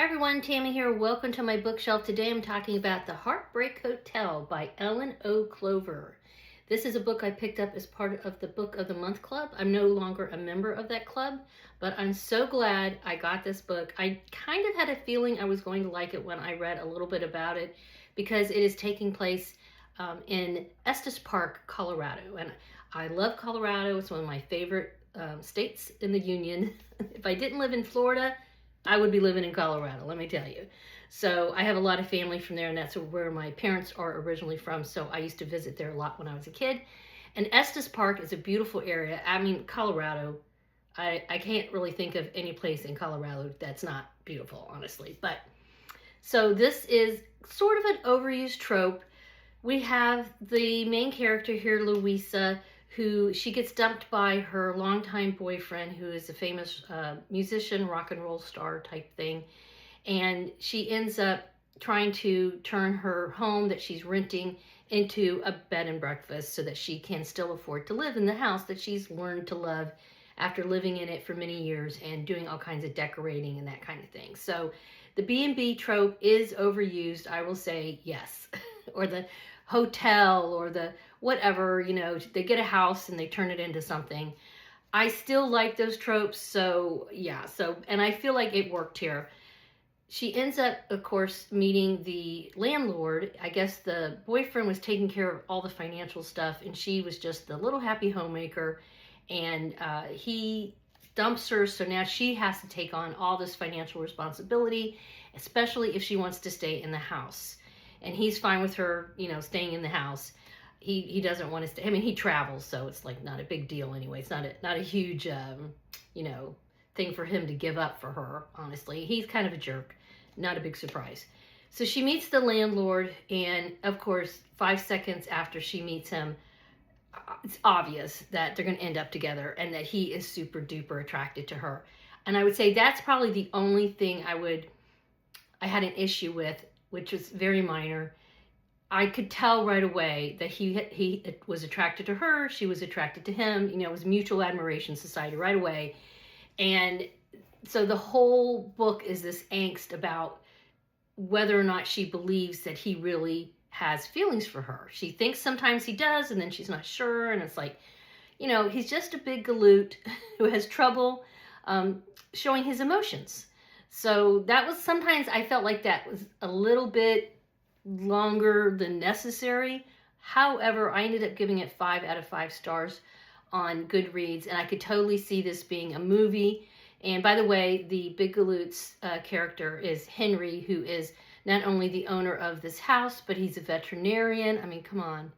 everyone, Tammy here. Welcome to my bookshelf. Today I'm talking about The Heartbreak Hotel by Ellen O. Clover. This is a book I picked up as part of the Book of the Month Club. I'm no longer a member of that club, but I'm so glad I got this book. I kind of had a feeling I was going to like it when I read a little bit about it because it is taking place in Estes Park, Colorado. And I love Colorado. It's one of my favorite states in the Union. If I didn't live in Florida, I would be living in Colorado, let me tell you. So I have a lot of family from there, and that's where my parents are originally from. So I used to visit there a lot when I was a kid. And Estes Park is a beautiful area. I mean, Colorado, I can't really think of any place in Colorado that's not beautiful, honestly. But so this is sort of an overused trope. We have the main character here, Louisa, who she gets dumped by her longtime boyfriend, who is a famous musician, rock and roll star type thing. And she ends up trying to turn her home that she's renting into a bed and breakfast so that she can still afford to live in the house that she's learned to love after living in it for many years and doing all kinds of decorating and that kind of thing. So the B&B trope is overused, I will say, yes. Or the hotel or the whatever, they get a house and they turn it into something. I still like those tropes, so yeah. And I feel like it worked here. She ends up, of course, meeting the landlord. I guess the boyfriend was taking care of all the financial stuff, and she was just the little happy homemaker. And he dumps her, so now she has to take on all this financial responsibility, especially if she wants to stay in the house. And he's fine with her, staying in the house. He doesn't want to stay. I mean, he travels, so it's like not a big deal anyway. It's not a huge, thing for him to give up for her, honestly. He's kind of a jerk. Not a big surprise. So she meets the landlord, and of course, 5 seconds after she meets him, it's obvious that they're going to end up together and that he is super duper attracted to her. And I would say that's probably the only thing I had an issue with, which was very minor. I could tell right away that he was attracted to her. She was attracted to him. It was mutual admiration society right away. And so the whole book is this angst about whether or not she believes that he really has feelings for her. She thinks sometimes he does, and then she's not sure. And it's like, he's just a big galoot who has trouble showing his emotions. So that was, sometimes I felt like that was a little bit longer than necessary. However, I ended up giving it 5 out of 5 stars on Goodreads, and I could totally see this being a movie. And by the way, the Big Galoot's character is Henry, who is not only the owner of this house, but he's a veterinarian. I mean, come on.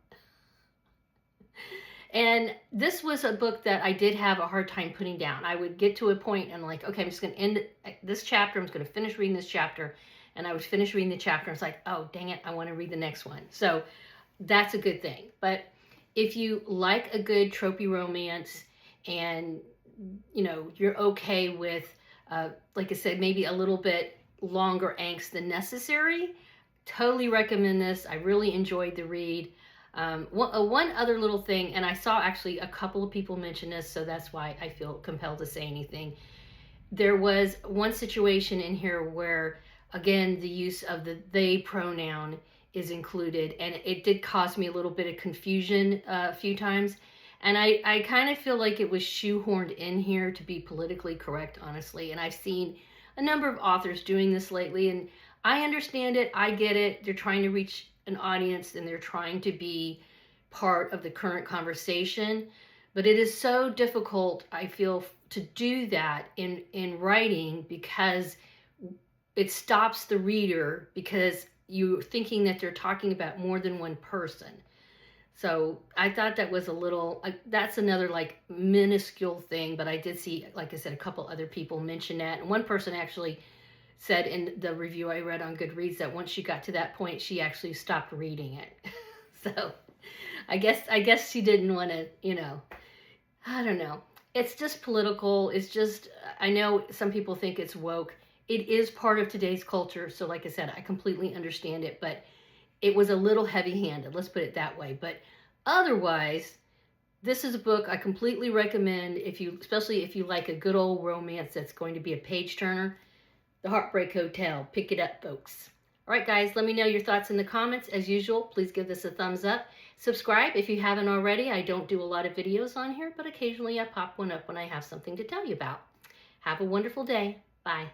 And this was a book that I did have a hard time putting down. I would get to a point and like, okay, I'm just going to end this chapter. I'm just going to finish reading this chapter. And I would finish reading the chapter. And it's like, oh, dang it, I want to read the next one. So that's a good thing. But if you like a good tropey romance and, you're okay with, like I said, maybe a little bit longer angst than necessary, totally recommend this. I really enjoyed the read. One other little thing, and I saw actually a couple of people mention this, so that's why I feel compelled to say anything. There was one situation in here where, again, the use of the they pronoun is included, and it did cause me a little bit of confusion a few times. And I kind of feel like it was shoehorned in here to be politically correct, honestly. And I've seen a number of authors doing this lately, and I understand it. I get it. They're trying to reach an audience, and they're trying to be part of the current conversation. But it is so difficult, I feel, to do that in writing because it stops the reader because you're thinking that they're talking about more than one person. So I thought that was that's another like minuscule thing, but I did see, like I said, a couple other people mention that. And one person actually said in the review I read on Goodreads that once she got to that point, she actually stopped reading it. So I guess she didn't want to, I don't know. It's just political. It's just, I know some people think it's woke. It is part of today's culture. So like I said, I completely understand it, but it was a little heavy-handed, let's put it that way. But otherwise, this is a book I completely recommend, especially if you like a good old romance that's going to be a page turner. The Heartbreak Hotel. Pick it up, folks. All right, guys, let me know your thoughts in the comments. As usual, please give this a thumbs up. Subscribe if you haven't already. I don't do a lot of videos on here, but occasionally I pop one up when I have something to tell you about. Have a wonderful day. Bye.